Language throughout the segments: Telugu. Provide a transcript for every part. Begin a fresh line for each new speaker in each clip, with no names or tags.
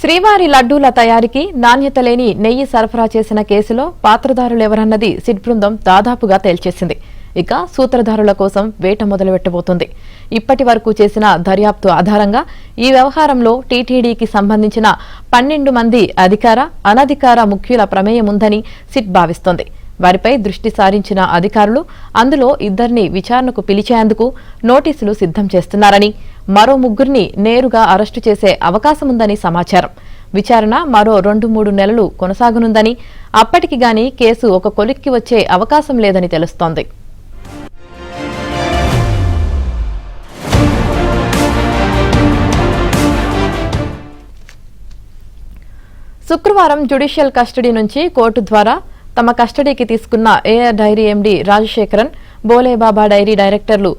శ్రీవారి లడ్డూల తయారీకి నాణ్యత లేని నెయ్యి సరఫరా చేసిన కేసులో పాత్రధారులెవరన్నది సిట్ బృందం దాదాపుగా తేల్చేసింది. ఇక సూత్రధారుల కోసం వేట మొదలుపెట్టబోతోంది. ఇప్పటి వరకు చేసిన దర్యాప్తు ఆధారంగా ఈ వ్యవహారంలో టీటీడీకి సంబంధించిన 12 మంది అధికార, అనధికార ముఖ్యుల ప్రమేయం ఉందని సిట్ భావిస్తోంది. వారిపై దృష్టి సారించిన అధికారులు అందులో ఇద్దరిని విచారణకు పిలిచేందుకు నోటీసులు సిద్ధం చేస్తున్నారని, మరో 3 నేరుగా అరెస్టు చేసే అవకాశముందని సమాచారం. విచారణ మరో 2-3 నెలలు కొనసాగనుందని, అప్పటికి గాని కేసు ఒక కొలిక్కి వచ్చే అవకాశం లేదని తెలుస్తోంది. శుక్రవారం జ్యుడిషియల్ కస్టడీ నుంచి కోర్టు ద్వారా తమ కస్టడీకి తీసుకున్న AR dairy MD Rajasekaran, Bholebaba dairy డైరెక్టర్లు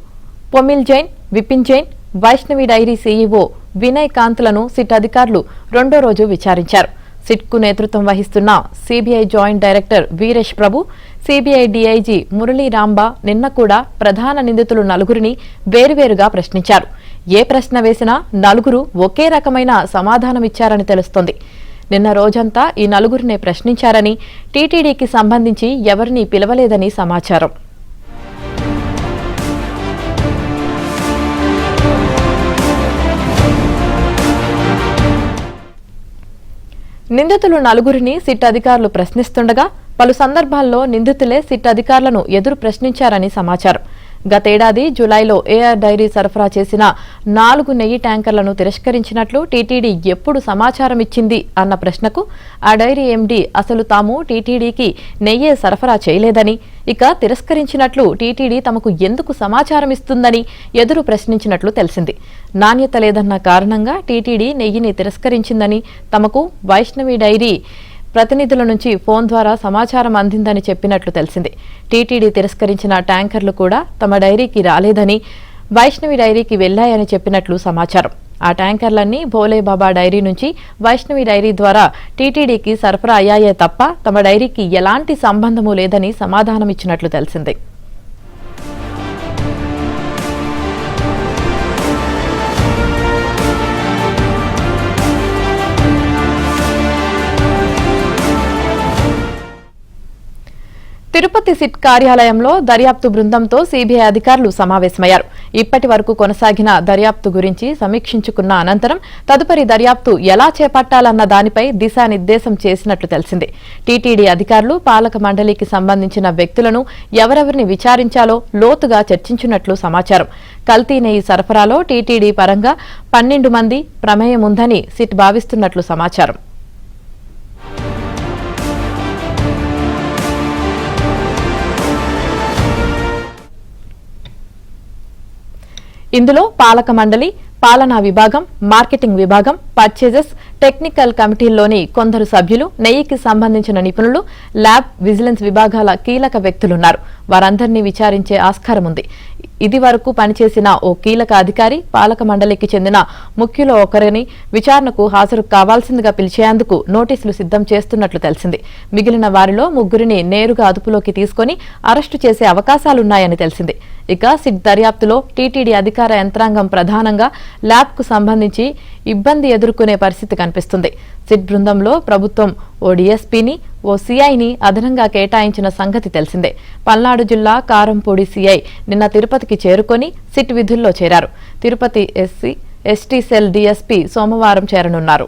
పొమిల్ జైన్, విపిన్ జైన్, వైష్ణవి డైరీ సీఈఓ వినయ్ కాంత్లను సిట్ అధికారులు 2వ రోజు విచారించారు. సిట్కు నేతృత్వం వహిస్తున్న CBI joint director Viresh Prabhu, CBI DIG Murali Ramba నిన్న కూడా ప్రధాన నిందితులు 4 వేరువేరుగా ప్రశ్నించారు. ఏ ప్రశ్న వేసినా 4 ఒకే రకమైన సమాధానమిచ్చారని తెలుస్తోంది. నిన్న రోజంతా ఈ 4 ప్రశ్నించారని, టీటీడీకి సంబంధించి ఎవరినీ పిలవలేదని సమాచారం. నిందితులు 4 సిట్ అధికారులు ప్రశ్నిస్తుండగా పలు సందర్భాల్లో నిందితులే సిట్ అధికారులను ఎదురు ప్రశ్నించారని సమాచారం. గతేడాది జులైలో ఏఆర్ డైరీ సరఫరా చేసిన 4 నెయ్యి ట్యాంకర్లను తిరస్కరించినట్లు టీటీడీ ఎప్పుడు సమాచారం ఇచ్చింది అన్న ప్రశ్నకు ఆ డైరీ ఎండీ అసలు తాము టీటీడీకి నెయ్యే సరఫరా చేయలేదని, ఇక తిరస్కరించినట్లు టీటీడీ తమకు ఎందుకు సమాచారం ఇస్తుందని ఎదురు ప్రశ్నించినట్లు తెలిసింది. నాణ్యత లేదన్న కారణంగా టీటీడీ నెయ్యిని తిరస్కరించిందని, తమకు వైష్ణవి డైరీ ప్రతినిధుల నుంచి ఫోన్ ద్వారా సమాచారం అందిందని చెప్పినట్లు తెలిసింది. టీటీడీ తిరస్కరించిన ట్యాంకర్లు కూడా తమ డైరీకి రాలేదని, వైష్ణవి డైరీకి వెళ్లాయని చెప్పినట్లు సమాచారం. ఆ ట్యాంకర్లన్నీ భోలేబాబా డైరీ నుంచి వైష్ణవి డైరీ ద్వారా టీటీడీకి సరఫరా అయ్యాయే తప్ప తమ డైరీకి ఎలాంటి సంబంధమూ లేదని సమాధానమిచ్చినట్లు తెలిసింది. తిరుపతి సిట్ కార్యాలయంలో దర్యాప్తు బృందంతో సీబీఐ అధికారులు సమావేశమయ్యారు. ఇప్పటి వరకు కొనసాగిన దర్యాప్తు గురించి సమీక్షించుకున్న అనంతరం తదుపరి దర్యాప్తు ఎలా చేపట్టాలన్న దానిపై దిశానిర్దేశం చేసినట్లు తెలిసింది. టీటీడీ అధికారులు పాలక మండలికి సంబంధించిన వ్యక్తులను ఎవరెవరిని విచారించాలో లోతుగా చర్చించినట్లు సమాచారం. కల్తీ నెయ్యి సరఫరాలో టీటీడీ పరంగా 12 మంది ప్రమేయం ఉందని సిట్ భావిస్తున్నట్లు సమాచారం. ఇందులో పాలక మండలి, పాలనా విభాగం, మార్కెటింగ్ విభాగం, పర్చేజెస్, టెక్నికల్ కమిటీల్లోని కొందరు సభ్యులు, నెయ్యికి సంబంధించిన నిపుణులు, ల్యాబ్, విజిలెన్స్ విభాగాల కీలక వ్యక్తులున్నారు. వారందరినీ విచారించే ఆస్కారం ఉంది. ఇది వరకు పనిచేసిన ఓ కీలక అధికారి, పాలక మండలికి చెందిన ముఖ్యులో ఒకరిని విచారణకు హాజరు కావాల్సిందిగా పిలిచేందుకు నోటీసులు సిద్ధం చేస్తున్నట్లు తెలిసింది. మిగిలిన వారిలో 3 నేరుగా అదుపులోకి తీసుకుని అరెస్టు చేసే అవకాశాలున్నాయని తెలిసింది. ఇక సిట్ దర్యాప్తులో టీటీడీ అధికార యంత్రాంగం ప్రధానంగా ల్యాబ్కు సంబంధించి ఇబ్బంది ఎదుర్కొనే పరిస్థితి కనిపిస్తుంది. సిట్ బృందంలో ప్రభుత్వం ఓ డీఎస్పీని, ఓ సీఐని అదనంగా కేటాయించిన సంగతి తెలిసిందే. పల్నాడు జిల్లా కారంపూడి సీఐ నిన్న తిరుపతికి చేరుకొని సిట్ విధుల్లో చేరారు. తిరుపతి ఎస్టీ సెల్ డీఎస్పీ సోమవారం చేరనున్నారు.